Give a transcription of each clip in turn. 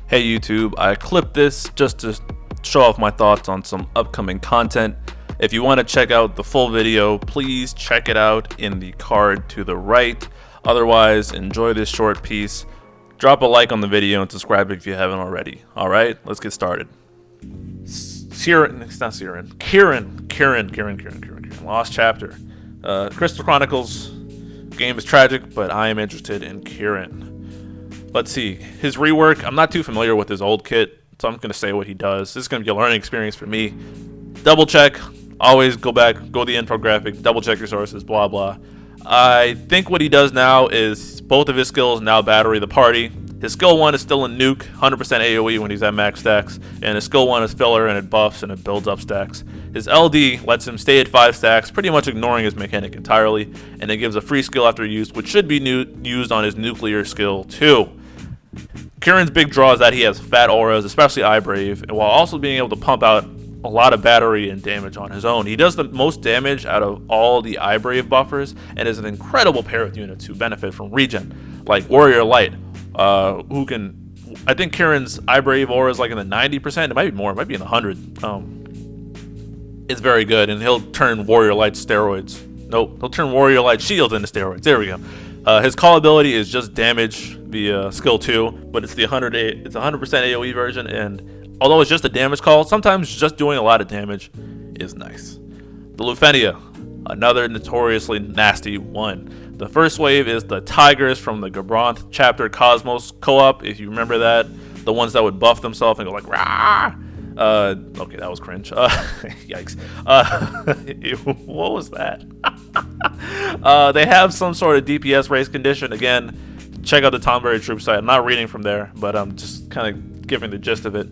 Hey YouTube, I clipped this just to show off my thoughts on some upcoming content. If you want to check out the full video, please check it out in the card to the right. Otherwise, enjoy this short piece. Drop a like on the video and subscribe if you haven't already. Alright, let's get started. Ciaran, it's not Ciaran. Ciaran. Lost chapter. Crystal Chronicles game is tragic, but I am interested in Ciaran. Let's see. His rework, I'm not too familiar with his old kit, so I'm going to say what he does. This is going to be a learning experience for me. Double check. Always go back, go to the infographic, double check your sources, blah, blah. I think what he does now is both of his skills now battery the party. His skill 1 is still a nuke, 100% AoE when he's at max stacks, and his skill 1 is filler and it buffs and it builds up stacks. His LD lets him stay at 5 stacks, pretty much ignoring his mechanic entirely, and it gives a free skill after use, which should be used on his nuclear skill 2. Ciaran's big draw is that he has fat auras, especially Eye Brave, and while also being able to pump out a lot of battery and damage on his own. He does the most damage out of all the Eye Brave buffers, and is an incredible pair with units who benefit from regen, like Warrior Light, who can, I think Ciaran's Eye Brave aura is like in the 90%, it might be more, it might be in the 100. It's very good, and he'll turn Warrior Light steroids. Nope, he'll turn Warrior Light shields into steroids. There we go. His call ability is just damage via skill 2, but it's the 100% AoE version, and although it's just a damage call, sometimes just doing a lot of damage is nice. The Lufenia, another notoriously nasty one. The first wave is the Tigers from the Gabronth chapter Cosmos co-op, if you remember that. The ones that would buff themselves and go like, rah! Okay, that was cringe. Yikes. What was that? They have some sort of DPS race condition. Again, check out the Tomberry Troop site. I'm not reading from there, but I'm just kind of giving the gist of it.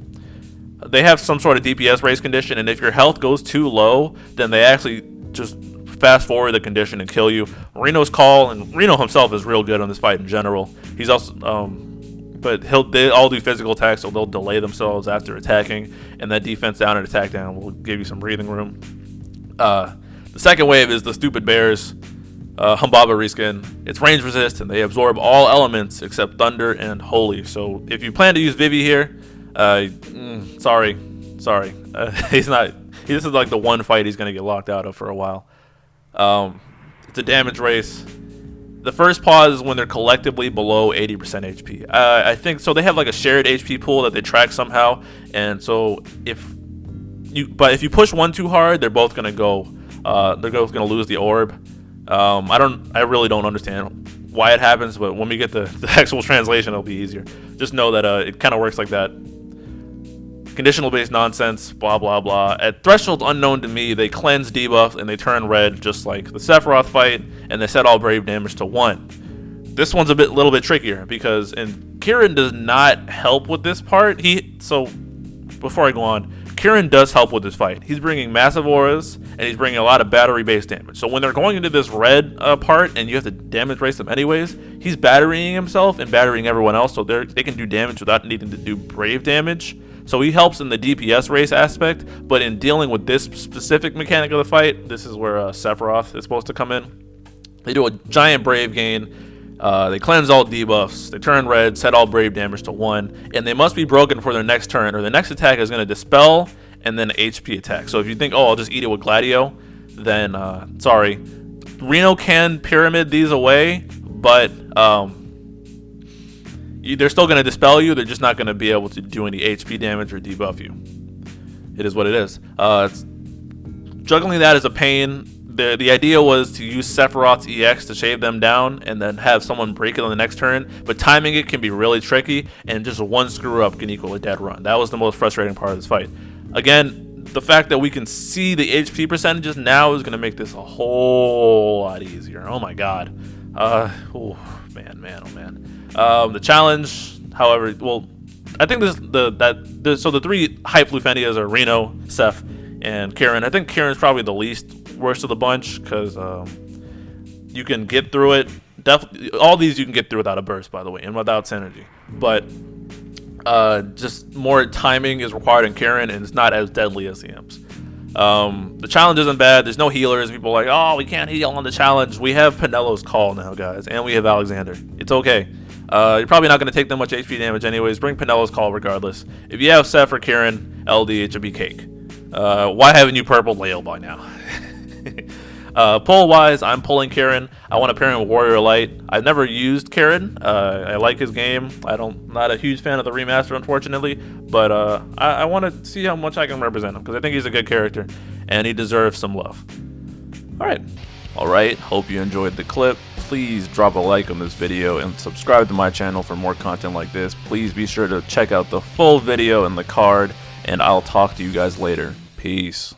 They have some sort of DPS race condition, and if your health goes too low, then they actually just fast forward the condition and kill you. Reno's call, and Reno himself is real good on this fight in general. He's also, but they all do physical attacks, so they'll delay themselves after attacking, and that defense down and attack down will give you some breathing room. The second wave is the Stupid Bears Humbaba reskin. It's range resist, and they absorb all elements except thunder and holy. So if you plan to use Vivi here, sorry. He's not. This is like the one fight he's gonna get locked out of for a while. It's a damage race. The first pause is when they're collectively below 80% HP. I think so. They have like a shared HP pool that they track somehow, and so if you push one too hard, they're both gonna go. They're both gonna lose the orb. I really don't understand why it happens, but when we get the actual translation, it'll be easier. Just know that it kind of works like that. Conditional based nonsense, blah blah blah. At thresholds unknown to me, they cleanse debuff and they turn red, just like the Sephiroth fight, and they set all brave damage to 1. This one's little bit trickier because Ciaran does not help with this part. So before I go on, Ciaran does help with this fight. He's bringing massive auras, and he's bringing a lot of battery-based damage. So when they're going into this red part, and you have to damage race them anyways, he's batterying himself and batterying everyone else, so they can do damage without needing to do brave damage. So he helps in the DPS race aspect, but in dealing with this specific mechanic of the fight, this is where Sephiroth is supposed to come in. They do a giant brave gain. They cleanse all debuffs, they turn red, set all brave damage to 1, and they must be broken for their next turn, or the next attack is going to dispel and then HP attack. So if you think, oh, I'll just eat it with Gladio, then sorry. Reno can pyramid these away, but they're still going to dispel you. They're just not going to be able to do any HP damage or debuff you. It is what it is. Juggling that is a pain. The idea was to use Sephiroth's EX to shave them down and then have someone break it on the next turn, but timing it can be really tricky, and just one screw up can equal a dead run. That was the most frustrating part of this fight. Again, the fact that we can see the HP percentages now is going to make this a whole lot easier. Oh my god. Oh man. The challenge, however, well, I think so the three hype Lufenias are Reno, Seph, and Ciaran. I think Ciaran's probably the least worst of the bunch because you can get through it. Definitely, all these you can get through without a burst, by the way, and without synergy. But just more timing is required in Ciaran, and it's not as deadly as the imps. The challenge isn't bad. There's no healers. People are like, oh, we can't heal on the challenge. We have Penelo's Call now, guys, and we have Alexander. It's okay. You're probably not going to take that much HP damage anyways. Bring Penelo's Call regardless. If you have Seth or Ciaran, LD, should be cake. Why haven't you purpled Leo by now? Pull wise, I'm pulling Ciaran. I want to pair him with Warrior Light. I've never used Ciaran. I like his game. Not a huge fan of the remaster, unfortunately, but I want to see how much I can represent him because I think he's a good character and he deserves some love. All right. Hope you enjoyed the clip. Please drop a like on this video and subscribe to my channel for more content like this. Please be sure to check out the full video in the card, and I'll talk to you guys later. Peace.